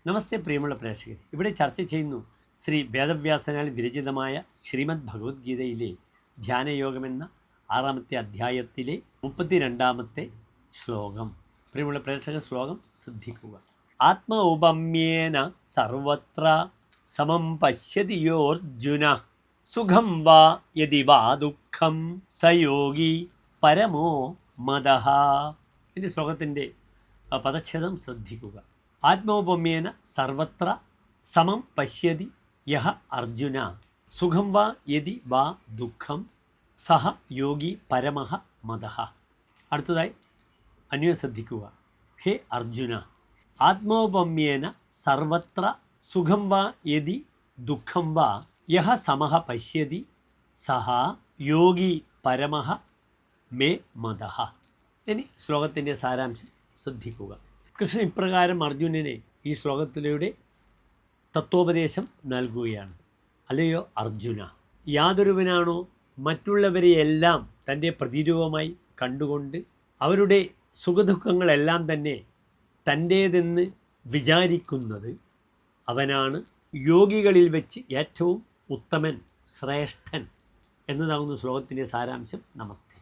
നമസ്തേ പ്രിയമുള്ള പ്രേക്ഷകർ, ഇവിടെ ചർച്ച ചെയ്യുന്നു ശ്രീ വേദവ്യാസനാൽ വിരചിതമായ ശ്രീമദ് ഭഗവത്ഗീതയിലെ ധ്യാനയോഗമെന്ന 6-ാമത്തെ അധ്യായത്തിലെ 32-ാമത്തെ ശ്ലോകം. പ്രിയമുള്ള പ്രേക്ഷക, ശ്ലോകം ശ്രദ്ധിക്കുക. ആത്മൗപമ്യേന സർവത്ര സമം പശ്യതി യോർജുന സുഖം വാ യദി വാ ദുഃഖം സയോഗി പരമോ മദഃ. ഈ ശ്ലോകത്തിൻ്റെ പദച്ഛേദം ശ്രദ്ധിക്കുക. ആത്മൗപമ്യേന സർവത്ര സമം പശ്യതി യഹ അർജുന സുഖം വാ യദി വാ ദുഃഖം സഹ യോഗി പരമഃ മദഃ. അടുത്തതായി അന്വയം ശ്രദ്ധിക്കുക. ഹേ അർജുന, ആത്മൗപമ്യേന സർവത്ര സുഖം വാ യദി ദുഃഖം വാ യഹ സമഃ പശ്യതി സഹ യോഗി പരമഃ മേ മദഃ. ഇനി ശ്ലോകത്തിൻ്റെ സാരാംശം ശ്രദ്ധിക്കുക. കൃഷ്ണൻ ഇപ്രകാരം അർജുനനെ ഈ ശ്ലോകത്തിലൂടെ തത്വോപദേശം നൽകുകയാണ്. അല്ലയോ അർജുന, യാതൊരുവനാണോ മറ്റുള്ളവരെയെല്ലാം തൻ്റെ പ്രതിരൂപമായി കണ്ടുകൊണ്ട് അവരുടെ സുഖദുഃഖങ്ങളെല്ലാം തന്നെ തൻ്റേതെന്ന് വിചാരിക്കുന്നത്, അവനാണ് യോഗികളിൽ വെച്ച് ഏറ്റവും ഉത്തമൻ, ശ്രേഷ്ഠൻ എന്നതാകുന്ന ശ്ലോകത്തിൻ്റെ സാരാംശം. നമസ്തേ.